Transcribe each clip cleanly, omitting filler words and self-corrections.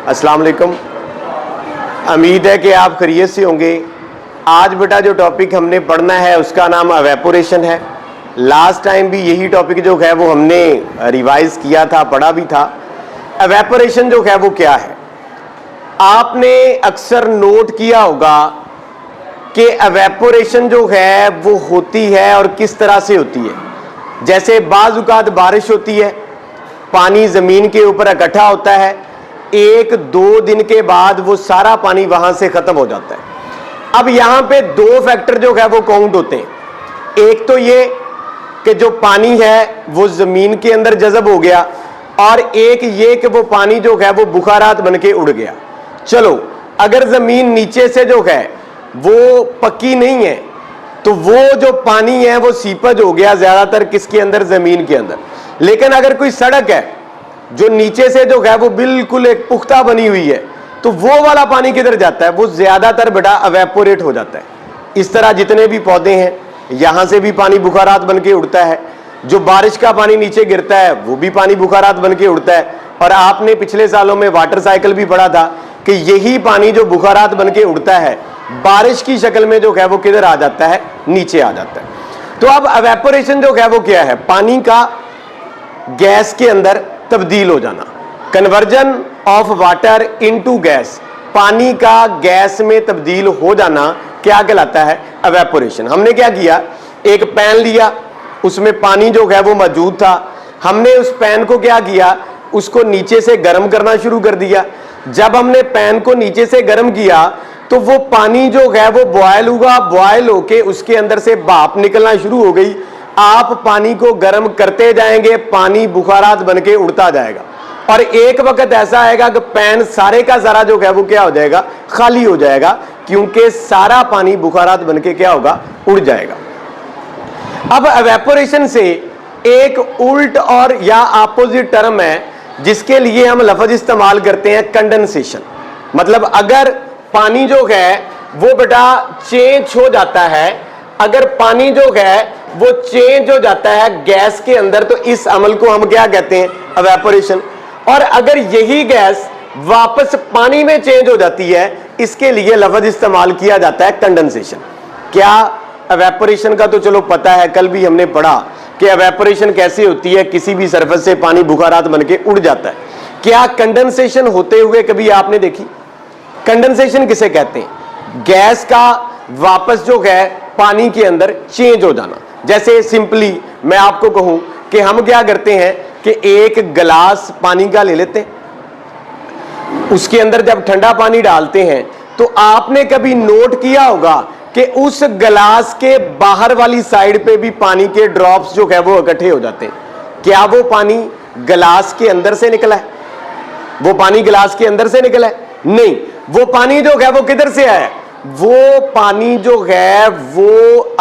अस्सलाम वालेकुम। उम्मीद है कि आप खैरियत से होंगे। आज बेटा जो टॉपिक हमने पढ़ना है उसका नाम एवेपोरेशन है। लास्ट टाइम भी यही टॉपिक जो है वो हमने रिवाइज किया था, पढ़ा भी था। एवेपोरेशन जो है वो क्या है, आपने अक्सर नोट किया होगा कि एवेपोरेशन जो है वो होती है और किस तरह से होती है। जैसे बाज़ औक़ात बारिश होती है, पानी ज़मीन के ऊपर इकट्ठा होता है, 1-2 दिन के बाद वो सारा पानी वहां से खत्म हो जाता है। अब यहां पे 2 फैक्टर जो है वो काउंट होते हैं। एक तो ये कि जो पानी है वो जमीन के अंदर जज़ब हो गया, और एक ये कि वो पानी जो है वो बुखारात बन के उड़ गया। चलो, अगर जमीन नीचे से जो है वो पक्की नहीं है तो वो जो पानी है वो सीपज हो गया ज्यादातर किसके अंदर, जमीन के अंदर। लेकिन अगर कोई सड़क है जो नीचे से जो है वो बिल्कुल एक पुख्ता बनी हुई है, तो वो वाला पानी किधर जाता है, वो ज्यादातर बेटा एवेपोरेट हो जाता है। इस तरह जितने भी पौधे हैं यहां से भी पानी बुखारात बन के उड़ता है, जो बारिश का पानी नीचे गिरता है वो भी पानी बुखारात बन के उड़ता है। और आपने पिछले सालों में वाटर साइकिल भी पढ़ा था कि यही पानी जो बुखारात बन के उड़ता है बारिश की शक्ल में जो है वो किधर आ जाता है, नीचे आ जाता है। तो अब एवेपोरेशन जो है वो क्या है, पानी का गैस के अंदर तब्दील हो जाना, conversion of water into gas, पानी का गैस में तब्दील हो जाना क्या कहलाता है, एवेपोरेशन। हमने क्या किया, एक पैन लिया, उसमें पानी जो है वो मौजूद था, हमने उस पैन को क्या किया, उसको नीचे से गर्म करना शुरू कर दिया। जब हमने पैन को नीचे से गर्म किया तो वो पानी जो है वो बॉयल हुआ, बॉयल होके उसके अंदर से भाप निकलना शुरू हो गई। आप पानी को गर्म करते जाएंगे, पानी बुखारात बन के उड़ता जाएगा, और एक वक्त ऐसा आएगा कि पैन सारे का सारा जो है वो क्या हो जाएगा, खाली हो जाएगा, क्योंकि सारा पानी बुखारात बन के क्या होगा, उड़ जाएगा। अब एवेपोरेशन से एक उल्ट और या अपोजिट टर्म है जिसके लिए हम लफ्ज इस्तेमाल करते हैं, कंडेंसेशन। मतलब अगर पानी जो है वो बेटा चेंज हो जाता है, अगर पानी जो है वो चेंज हो जाता है गैस के अंदर, तो इस अमल को हम क्या कहते हैं, एवेपोरेशन। और अगर यही गैस वापस पानी में चेंज हो जाती है, इसके लिए लफ्ज इस्तेमाल किया जाता है कंडेंसेशन। क्या एवेपोरेशन का तो चलो पता है, कल भी हमने पढ़ा कि एवेपोरेशन कैसे होती है, किसी भी सरफेस से पानी बुखारात बन के उड़ जाता है। क्या कंडेंसेशन होते हुए कभी आपने देखी? कंडेंसेशन किसे कहते हैं, गैस का वापस जो है पानी के अंदर चेंज हो जाना। जैसे सिंपली मैं आपको कहूं कि हम क्या करते हैं कि एक गिलास पानी का ले लेते हैं, उसके अंदर जब ठंडा पानी डालते हैं तो आपने कभी नोट किया होगा कि उस गिलास के बाहर वाली साइड पे भी पानी के ड्रॉप्स जो है वो इकट्ठे हो जाते हैं। क्या वो पानी गिलास के अंदर से निकला है? वो पानी गिलास के अंदर से निकला है? नहीं, वो पानी जो है वो किधर से आया? वो पानी जो है वो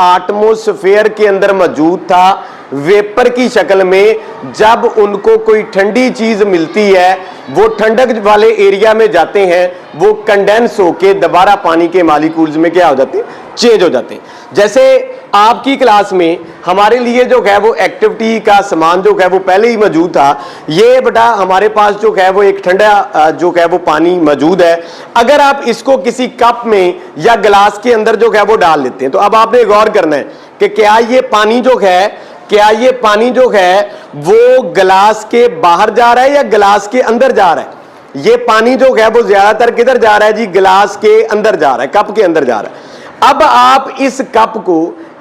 एटमॉस्फेयर के अंदर मौजूद था, वेपर की शक्ल में। जब उनको कोई ठंडी चीज मिलती है, वो ठंडक वाले एरिया में जाते हैं, वो कंडेंस होके दोबारा पानी के मॉलिक्यूल्स में क्या हो जाते हैं, चेंज हो जाते हैं। जैसे आपकी क्लास में हमारे लिए जो है वो एक्टिविटी का सामान जो है वो पहले ही मौजूद था। ये बेटा हमारे पास जो है वो एक ठंडा जो है वो पानी मौजूद है। अगर आप इसको किसी कप में या गिलास के अंदर जो है वो डाल लेते हैं, तो अब आपने गौर करना है कि क्या ये पानी जो है वो गिलास के बाहर जा रहा है या गिलास के अंदर जा रहा है? ये पानी जो है वो ज्यादातर किधर जा रहा है जी, गिलास के अंदर जा रहा है, कप के अंदर जा रहा है। अब आप इस कप को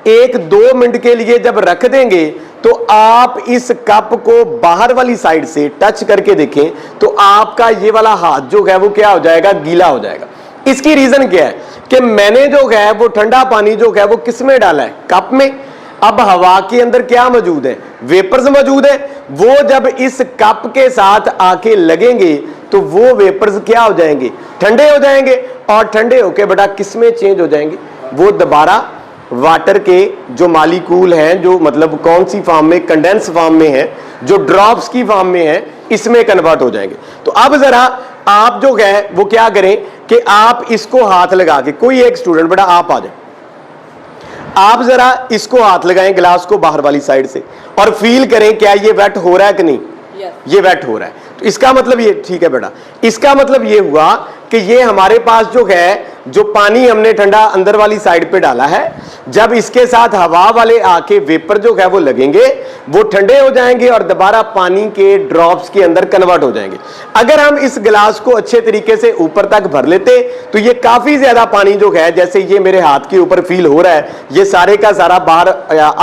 1-2 मिनट के लिए जब रख देंगे तो आप इस कप को बाहर वाली साइड से टच करके देखें तो आपका ये वाला हाथ जो है वो क्या हो जाएगा, गीला हो जाएगा। इसकी रीजन क्या है कि मैंने जो है वो ठंडा पानी जो है वो किस में डाला है, कप में। अब हवा के अंदर क्या मौजूद है, वेपर्स मौजूद है। वो जब इस कप के साथ आके लगेंगे तो वो वेपर्स क्या हो जाएंगे, ठंडे हो जाएंगे, और ठंडे होके बेटा किस में चेंज हो जाएंगे, वो दोबारा वाटर के जो मॉलिक्यूल हैं, जो मतलब कौन सी फॉर्म में, कंडेंस फॉर्म में है, जो ड्रॉप्स की फॉर्म में है, इसमें कन्वर्ट हो जाएंगे। तो अब जरा आप जो है वो क्या करें कि आप इसको हाथ लगा के, कोई एक स्टूडेंट बेटा आप आ जाए, आप जरा इसको हाथ लगाएं गिलास को बाहर वाली साइड से और फील करें क्या ये वेट हो रहा है कि नहीं। ये वेट हो रहा है। तो इसका मतलब ये, ठीक है बेटा, इसका मतलब ये हुआ कि ये हमारे पास जो है, जो पानी हमने ठंडा अंदर वाली साइड पे डाला है, जब इसके साथ हवा वाले आके वेपर जो है वो लगेंगे, वो ठंडे हो जाएंगे और दोबारा पानी के ड्रॉप्स के अंदर कन्वर्ट हो जाएंगे। अगर हम इस गिलास को अच्छे तरीके से ऊपर तक भर लेते तो ये काफी ज्यादा पानी जो है, जैसे ये मेरे हाथ के ऊपर फील हो रहा है, ये सारे का सारा बाहर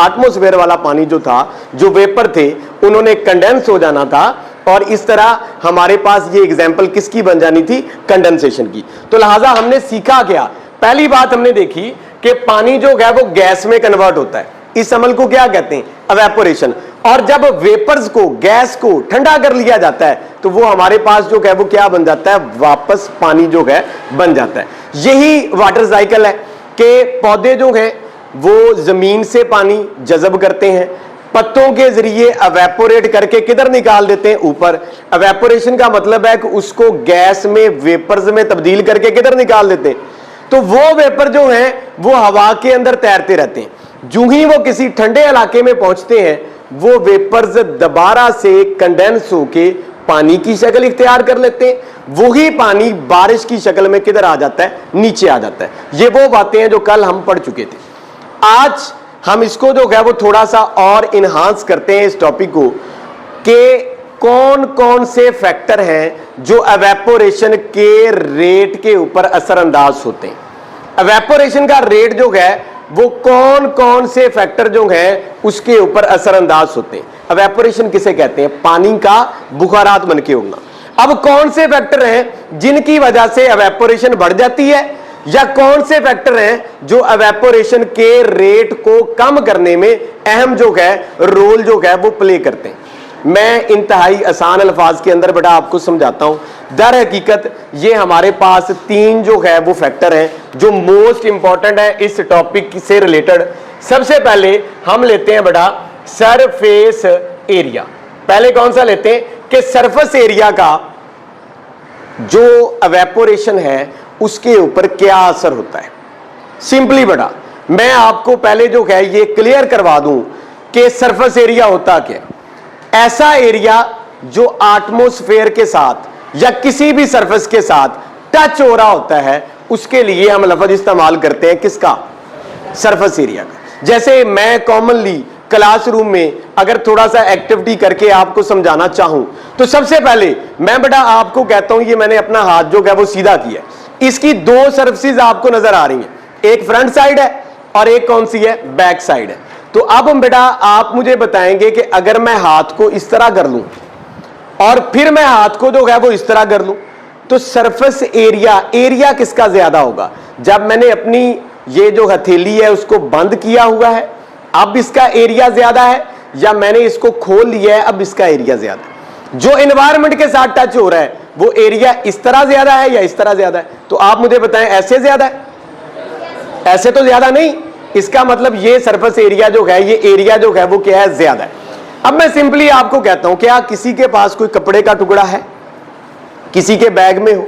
एटमॉस्फेयर वाला पानी जो था, जो वेपर थे, उन्होंने कंडेंस हो जाना था और इस तरह हमारे पास ये एग्जाम्पल किसकी बन जानी थी, कंडेंसेशन की। तो लिहाजा हमने सीखा क्या, पहली बात हमने देखी कि पानी जो है वो गैस में कन्वर्ट होता है, इस अमल को क्या कहते हैं, एवेपोरेशन। और जब वेपर्स को, गैस को ठंडा कर लिया जाता है तो वो हमारे पास जो है वो क्या बन जाता है, वापस पानी जो है बन जाता है। यही वाटर साइकिल है कि पौधे जो है वो जमीन से पानी जज़ब करते हैं, पत्तों के जरिए एवेपोरेट करके किधर निकाल देते हैं, ऊपर। एवेपोरेशन का मतलब है कि उसको गैस में, वेपर्स में तब्दील करके किधर निकाल देते हैं, तो वो वेपर जो हैं वो हवा के अंदर तैरते रहते हैं। जो ही वो किसी ठंडे इलाके में पहुंचते हैं, वो वेपर्स दोबारा से कंडेंस होके पानी की शक्ल इख्तियार कर लेते हैं। वही पानी बारिश की शक्ल में किधर आ जाता है, नीचे आ जाता है। ये वो बातें हैं जो कल हम पढ़ चुके थे। आज हम इसको जो है वो थोड़ा सा और इनहांस करते हैं इस टॉपिक को, कि कौन कौन से फैक्टर हैं जो एवेपोरेशन के रेट के ऊपर असरअंदाज होते हैं। एवेपोरेशन का रेट जो है वो कौन कौन से फैक्टर जो हैं उसके ऊपर असरअंदाज होते हैं। एवेपोरेशन किसे कहते हैं, पानी का बुखारात बन के उड़ना। अब कौन से फैक्टर हैं जिनकी वजह से एवेपोरेशन बढ़ जाती है, या कौन से फैक्टर हैं जो एवेपोरेशन के रेट को कम करने में अहम जो है रोल जो है वो प्ले करते हैं। मैं इंतहाई आसान अल्फाज के अंदर बेटा आपको समझाता हूं। दर हकीकत ये हमारे पास तीन जो है वो फैक्टर हैं जो मोस्ट इंपॉर्टेंट है इस टॉपिक से रिलेटेड। सबसे पहले हम लेते हैं बेटा सरफेस एरिया। पहले कौन सा लेते हैं कि सरफेस एरिया का जो एवेपोरेशन है उसके ऊपर क्या असर होता है। सिंपली बेटा मैं आपको पहले जो है ये क्लियर करवा दूं कि सरफेस एरिया होता क्या है। ऐसा एरिया जो एटमॉस्फेयर के साथ या किसी भी सरफेस के साथ टच हो रहा होता है, उसके लिए हम लफ्ज इस्तेमाल करते हैं किसका, सरफेस एरिया का। जैसे मैं कॉमनली क्लासरूम में अगर थोड़ा सा एक्टिविटी करके आपको समझाना चाहूं तो सबसे पहले मैं बेटा आपको कहता हूं, ये मैंने अपना हाथ जो है वो सीधा किया, इसकी दो सरफेसेस आपको नजर आ रही हैं, एक फ्रंट साइड है और एक कौन सी है, बैक साइड है। तो अब बेटा आप मुझे बताएंगे कि अगर मैं हाथ को इस तरह कर लूं और फिर मैं हाथ को जो है वो इस तरह कर लूं, तो सरफेस एरिया किसका ज्यादा होगा। जब मैंने अपनी ये जो हथेली है उसको बंद किया हुआ है अब इसका एरिया ज्यादा है, या मैंने इसको खोल लिया है अब इसका एरिया ज्यादा है। जो एनवायरनमेंट के साथ टच हो रहा है वो एरिया इस तरह ज्यादा है या इस तरह ज्यादा है। तो आप मुझे बताएं ऐसे ज्यादा है, ऐसे तो ज्यादा नहीं। इसका मतलब ये सरफेस एरिया जो है, ये एरिया जो है वो क्या है, ज्यादा है। अब मैं सिंपली आपको कहता हूं, क्या किसी के पास कोई कपड़े का टुकड़ा है, किसी के बैग में हो,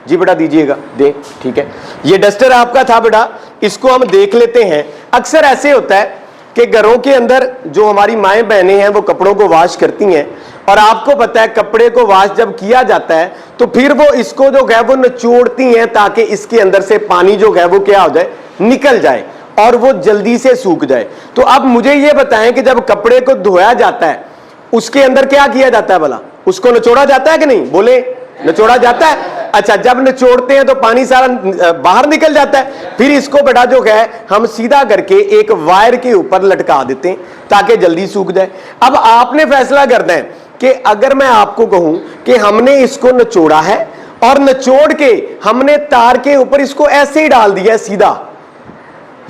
जी बेटा दीजिएगा, दे, ठीक है। ये डस्टर आपका था बेटा, इसको हम देख लेते हैं। अक्सर ऐसे होता है कि घरों के अंदर जो हमारी माएँ बहनें हैं वो कपड़ों को वॉश करती हैं, और आपको पता है कपड़े को वॉश जब किया जाता है तो फिर वो इसको जो है वो निचोड़ती हैं ताकि इसके अंदर से पानी जो है वो क्या हो जाए, निकल जाए और वो जल्दी से सूख जाए। तो अब मुझे ये बताएं कि जब कपड़े को धोया जाता है उसके अंदर क्या किया जाता है, भला उसको निचोड़ा जाता है कि नहीं, बोले निचोड़ा जाता है। अच्छा, जब निचोड़ते हैं तो पानी सारा बाहर निकल जाता है, फिर इसको बेटा जो है हम सीधा करके एक वायर के ऊपर लटका देते हैं ताकि जल्दी सूख जाए। अब आपने फैसला करना है कि अगर मैं आपको कहूं कि हमने इसको निचोड़ा है और निचोड़ के हमने तार के ऊपर इसको ऐसे ही डाल दिया सीधा,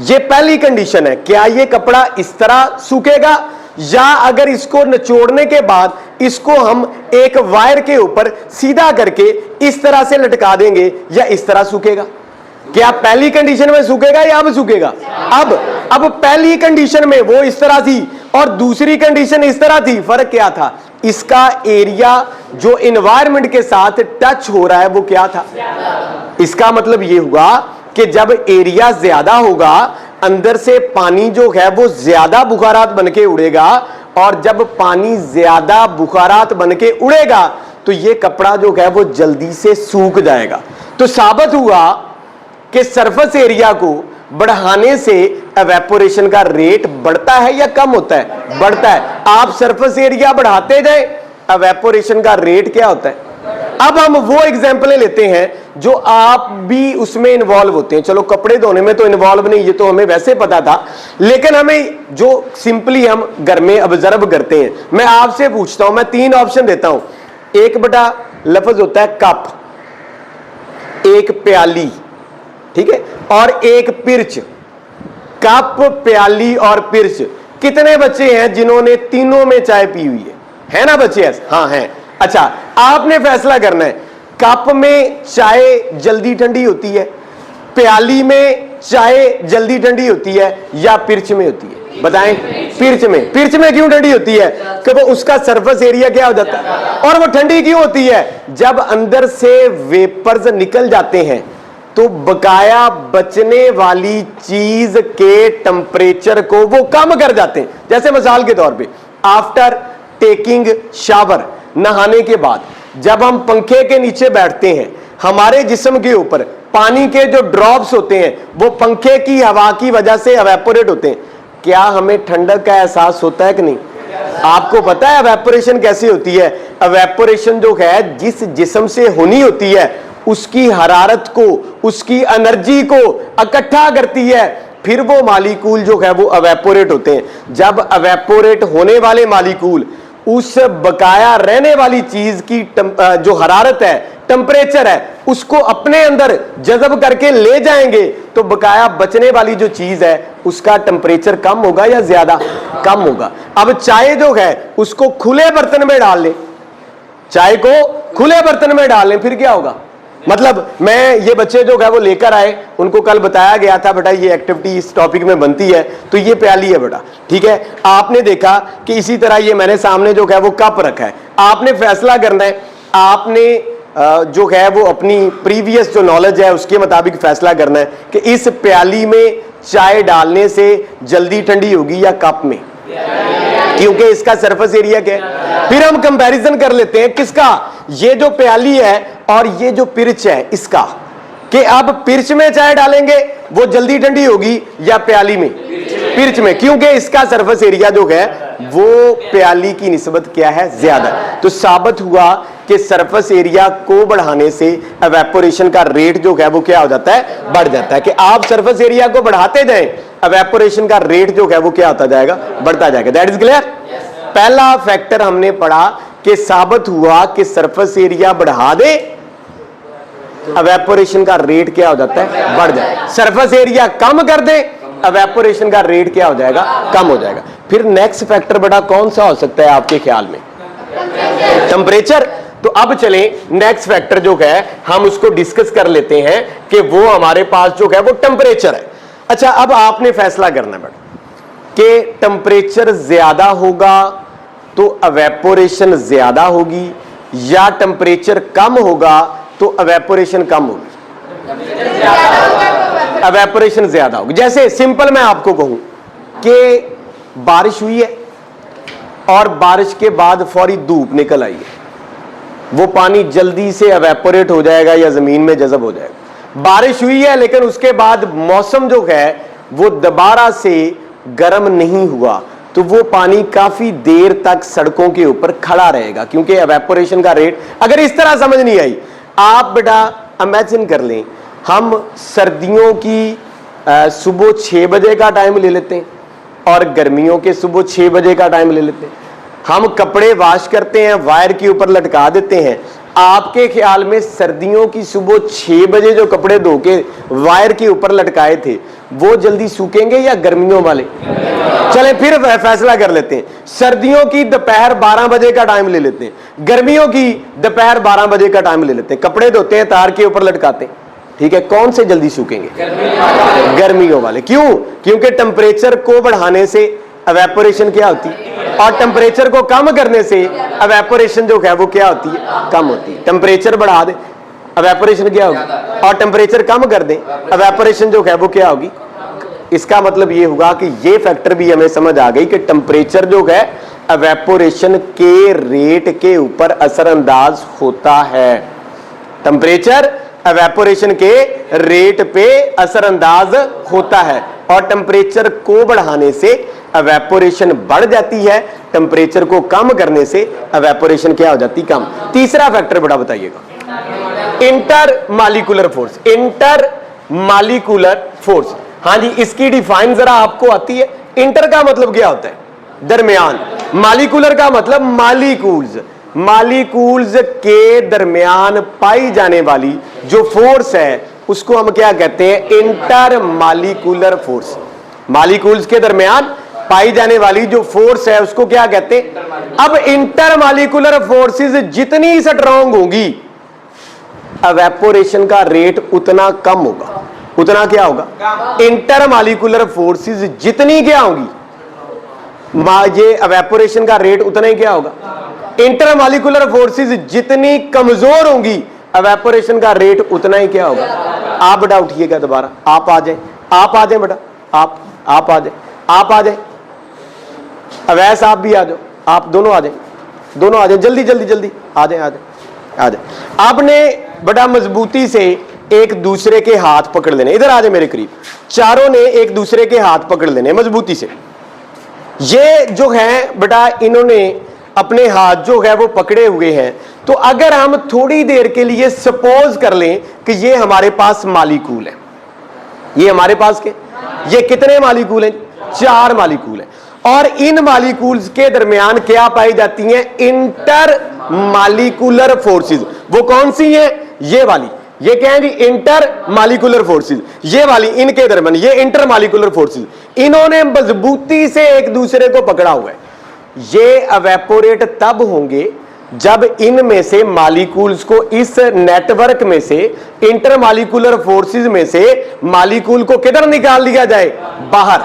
ये पहली कंडीशन है, क्या ये कपड़ा इस तरह सूखेगा, या अगर इसको निचोड़ने के बाद इसको हम एक वायर के ऊपर सीधा करके इस तरह से लटका देंगे या इस तरह सूखेगा। क्या पहली कंडीशन में सूखेगा या अब सूखेगा, अब पहली कंडीशन में वो इस तरह थी और दूसरी कंडीशन इस तरह थी। फर्क क्या था, इसका एरिया जो एनवायरनमेंट के साथ टच हो रहा है वो क्या था। इसका मतलब ये हुआ कि जब एरिया ज्यादा होगा अंदर से पानी जो है वो ज्यादा बुखारात बनके उड़ेगा, और जब पानी ज्यादा बुखारात बनके उड़ेगा तो ये कपड़ा जो है वो जल्दी से सूख जाएगा। तो साबित हुआ कि सरफेस एरिया को बढ़ाने से एवेपोरेशन का रेट बढ़ता है या कम होता है? बढ़ता है। आप सरफेस एरिया बढ़ाते जाए, एवेपोरेशन का रेट क्या होता है? अब हम वो एग्जांपलें लेते हैं जो आप भी उसमें इन्वॉल्व होते हैं। चलो कपड़े धोने में तो इन्वॉल्व नहीं, ये तो हमें वैसे पता था, लेकिन हमें जो सिंपली हम घर में ऑब्जर्व करते हैं। मैं आपसे पूछता हूं, मैं 3 ऑप्शन देता हूं। एक बटा लफ्ज होता है कप, एक प्याली, ठीक है, और एक पिर्च। कप, प्याली और पिर्च। कितने बच्चे हैं जिन्होंने तीनों में चाय पी हुई है ना बच्चे? ऐसे हाँ हैं। अच्छा, आपने फैसला करना है, कप में चाय जल्दी ठंडी होती है, प्याली में चाय जल्दी ठंडी होती है, या पिर्च में होती है? बताएं। पिर्च में। पिर्च में क्यों ठंडी होती है? कि वो उसका सरफेस एरिया क्या हो जाता है। और वो ठंडी क्यों होती है? जब अंदर से वेपर्स निकल जाते हैं तो बकाया बचने वाली चीज के टेम्परेचर को वो कम कर जाते हैं। जैसे मिसाल के तौर पे, आफ्टर टेकिंग शावर, नहाने के बाद जब हम पंखे के नीचे बैठते हैं, हमारे जिस्म के ऊपर पानी के जो ड्रॉप्स होते हैं वो पंखे की हवा की वजह से एवेपोरेट होते हैं। क्या हमें ठंडक का एहसास होता है कि नहीं? आपको पता है एवेपोरेशन कैसे होती है? एवेपोरेशन जो है जिस जिस्म से होनी होती है उसकी हरारत को, उसकी एनर्जी को इकट्ठा करती है, फिर वो मालिक्यूल जो है वो एवेपोरेट होते हैं। जब एवेपोरेट होने वाले मालिक्यूल उस बकाया रहने वाली चीज की जो हरारत है, टेम्परेचर है, उसको अपने अंदर जज़ब करके ले जाएंगे, तो बकाया बचने वाली जो चीज है उसका टेम्परेचर कम होगा या ज्यादा? कम होगा। अब चाय जो है उसको खुले बर्तन में डाल लें, चाय को खुले बर्तन में डाल लें, फिर क्या होगा? मतलब मैं ये बच्चे जो है वो लेकर आए, उनको कल बताया गया था बेटा ये एक्टिविटी इस टॉपिक में बनती है, तो ये प्याली है बेटा, ठीक है। आपने देखा कि इसी तरह ये मैंने सामने जो है वो कप रखा है। आपने फैसला करना है, आपने जो है वो अपनी प्रीवियस जो नॉलेज है उसके मुताबिक फैसला करना है कि इस प्याली में चाय डालने से जल्दी ठंडी होगी या कप में, क्योंकि इसका सरफेस एरिया क्या है। फिर हम कंपैरिजन कर लेते हैं किसका, ये जो प्याली है और ये जो पिर्च है इसका, कि अब पिर्च में चाय डालेंगे वो जल्दी ठंडी होगी या प्याली में? पिर्च में, क्योंकि इसका सरफेस एरिया जो है वो प्याली की निस्बत क्या है? ज्यादा। तो साबित हुआ कि सरफेस एरिया को बढ़ाने से एवेपोरेशन का रेट जो है वो क्या हो जाता है? बढ़ जाता है। कि आप सरफेस एरिया को बढ़ाते जाएं, एवेपोरेशन का रेट जो है वो क्या होता जाएगा? बढ़ता जाएगा। That is clear. पहला फैक्टर हमने पढ़ा कि साबित हुआ कि सरफेस एरिया बढ़ा दे, एवेपोरेशन का रेट क्या हो जाता है? बढ़ जाएगा। सरफेस एरिया कम कर दे, एवेपोरेशन का रेट क्या हो जाएगा? कम हो जाएगा। फिर नेक्स्ट फैक्टर बेटा कौन सा हो सकता है आपके ख्याल में? टेम्परेचर। तो अब चलें नेक्स्ट फैक्टर जो है हम उसको डिस्कस कर लेते हैं कि वो हमारे पास जो है वो टेम्परेचर है। अच्छा, अब आपने फैसला करना बेटा कि टेम्परेचर ज्यादा होगा तो एवेपोरेशन ज्यादा होगी, या टेम्परेचर कम होगा तो एवेपोरेशन कम होगी? एवेपोरेशन ज्यादा होगी। जैसे सिंपल मैं आपको कहूं कि बारिश हुई है और बारिश के बाद फौरी धूप निकल आई है, वो पानी जल्दी से एवेपोरेट हो जाएगा या जमीन में जज़ब हो जाएगा? बारिश हुई है लेकिन उसके बाद मौसम जो है वो दोबारा से गर्म नहीं हुआ, तो वो पानी काफी देर तक सड़कों के ऊपर खड़ा रहेगा, क्योंकि एवेपोरेशन का रेट। अगर इस तरह समझ नहीं आई, आप बेटा इमेजिन कर लें, हम सर्दियों की सुबह 6 बजे का टाइम ले लेते हैं और गर्मियों के सुबह 6 बजे का टाइम ले लेते हैं। हम कपड़े वॉश करते हैं, वायर के ऊपर लटका देते हैं। आपके ख्याल में सर्दियों की सुबह 6 बजे जो कपड़े धो के वायर के ऊपर लटकाए थे वो जल्दी सूखेंगे या गर्मियों वाले? चले फिर फैसला कर लेते हैं, सर्दियों की दोपहर 12 बजे का टाइम ले लेते हैं, गर्मियों की दोपहर 12 बजे का टाइम ले लेते हैं। कपड़े धोते हैं, तार के ऊपर लटकाते हैं, ठीक है, कौन से जल्दी सूखेंगे? गर्मियों वाले। क्यों? क्योंकि टेम्परेचर को बढ़ाने से एवेपोरेशन क्या होती है, और टेम्परेचर को कम करने से एवेपोरेशन जो है वो क्या होती है? कम होती है। टेम्परेचर बढ़ा दे, एवेपोरेशन क्या होगी, और टेम्परेचर कम कर दे, एवेपोरेशन जो है वो क्या होगी? इसका मतलब ये होगा कि ये फैक्टर भी हमें समझ आ गई कि टेम्परेचर जो है एवेपोरेशन के रेट के ऊपर असरअंदाज होता है। टेम्परेचर एवेपोरेशन के रेट पे असरअंदाज होता है और टेम्परेचर को बढ़ाने से एवेपोरेशन बढ़ जाती है, टेम्परेचर को कम करने से एवेपोरेशन क्या हो जाती, कम। तीसरा फैक्टर बड़ा बताइएगा, inter molecular force. Inter molecular force, हाँ जी, इसकी डिफाइन जरा आपको आती है? इंटर का मतलब क्या होता है? दरमियान। मालिकुलर का मतलब मालिकूल्स। मालिकूल्स के दरमियान पाई जाने वाली जो फोर्स है उसको हम क्या कहते हैं? Inter molecular force. मालिकूल्स के दरमियान पाई जाने वाली जो फोर्स है उसको क्या कहते हैं? अब इंटर मालिकुलर फोर्सेस जितनी स्ट्रांग होंगी एवेपोरेशन का रेट उतना कम होगा। उतना क्या होगा? इंटर मालिकुलर फोर्सेस जितनी क्या होंगी, ये एवेपोरेशन का रेट उतना ही क्या होगा। इंटर मालिकुलर फोर्सेस जितनी कमजोर होंगी एवेपोरेशन का रेट उतना ही क्या होगा। आप बेटा उठिएगा दोबारा, आप आ जाए, आप आ जाए बेटा, आप आ जाए, आप आ जाए, अवैस आप भी आ जाओ, आप दोनों आ जाए, दोनों आ जाए, जल्दी जल्दी जल्दी आ जाए, आ जाए, आ जाए। आपने बड़ा मजबूती से एक दूसरे के हाथ पकड़ लेने, इधर आ जाए मेरे करीब, चारों ने एक दूसरे के हाथ पकड़ लेने मजबूती से। ये जो है बेटा इन्होंने अपने हाथ जो है वो पकड़े हुए हैं, तो अगर हम थोड़ी देर के लिए सपोज कर लें कि ये हमारे पास मालिकूल है, ये हमारे पास के ये कितने मालिकूल हैं? 4 मालिकूल हैं और इन मालिकूल्स के दरमियान क्या पाई जाती हैं? Inter molecular forces. वो कौन सी हैं? ये वाली, ये क्या है जी? Inter molecular forces. ये वाली इनके दरमियान ये इंटर मालिकुलर फोर्सेस, इन्होंने मजबूती से एक दूसरे को पकड़ा हुआ है। ये एवेपोरेट तब होंगे जब इनमें से मालिकूल्स को इस नेटवर्क में से इंटर मालिकुलर फोर्सेस में से मालिकूल को किधर निकाल लिया जाए? बाहर।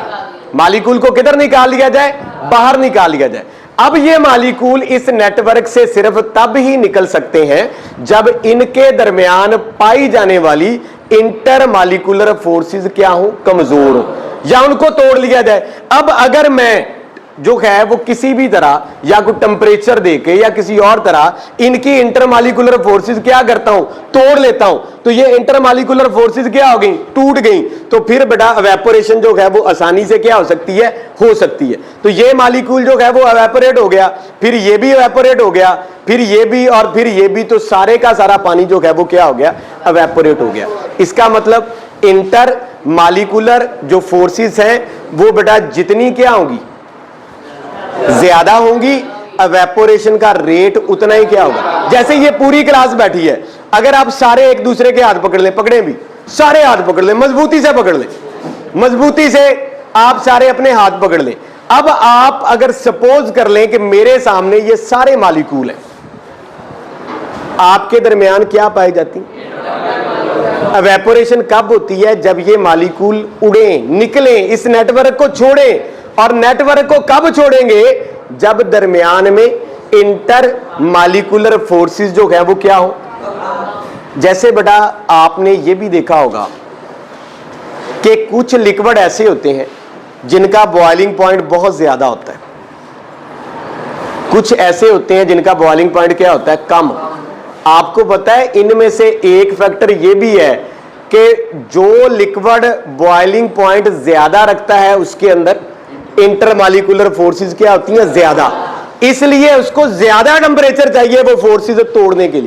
मालिकूल को किधर निकाल लिया जाए? बाहर निकाल लिया जाए। अब ये मालिकूल इस नेटवर्क से सिर्फ तब ही निकल सकते हैं जब इनके दरमियान पाई जाने वाली इंटर मालिकुलर फोर्सेस क्या हो? कमजोर हो, या उनको तोड़ लिया जाए। अब अगर मैं जो है वो किसी भी तरह या कोई टेम्परेचर देके या किसी और तरह इनकी इंटरमालिकुलर फोर्सेस क्या करता हूं? तोड़ लेता हूं, तो ये इंटरमालिकुलर फोर्सेस क्या हो गई? टूट गई। तो फिर बेटा एवेपोरेशन जो है वो आसानी से क्या हो सकती है? हो सकती है। तो ये मालिकूल जो है वो एवेपोरेट हो गया, फिर ये भी एवेपोरेट हो गया, फिर ये भी और फिर ये भी, तो सारे का सारा पानी जो है वो क्या हो गया? एवेपोरेट हो गया। इसका मतलब इंटर मालिकुलर जो फोर्सेस हैं वो बेटा जितनी क्या होंगी? ज्यादा होंगी, एवेपोरेशन का रेट उतना ही क्या होगा। जैसे ये पूरी क्लास बैठी है, अगर आप सारे एक दूसरे के हाथ पकड़ लें, पकड़े भी सारे हाथ पकड़ लें, मजबूती से पकड़ लें, मजबूती से आप सारे अपने हाथ पकड़ लें। अब आप अगर सपोज कर लें कि मेरे सामने ये सारे मालिकूल हैं, आपके दरमियान क्या पाई जाती? एवेपोरेशन कब होती है? जब ये मालिकूल उड़े, निकले, इस नेटवर्क को छोड़े। और नेटवर्क को कब छोड़ेंगे? जब दरमियान में इंटर मालिकुलर फोर्सेस जो है वो क्या हो। जैसे बेटा आपने ये भी देखा होगा कि कुछ लिक्विड ऐसे होते हैं जिनका बॉइलिंग पॉइंट बहुत ज्यादा होता है, कुछ ऐसे होते हैं जिनका बॉइलिंग पॉइंट क्या होता है? कम। आपको पता है इनमें से एक फैक्टर ये भी है कि जो लिक्विड बॉइलिंग पॉइंट ज्यादा रखता है उसके अंदर इंटरमालिकुलर फोर्सेस क्या होती हैं? ज्यादा। इसलिए उसको ज्यादा टेंपरेचर चाहिए वो फोर्सेस तोड़ने के लिए।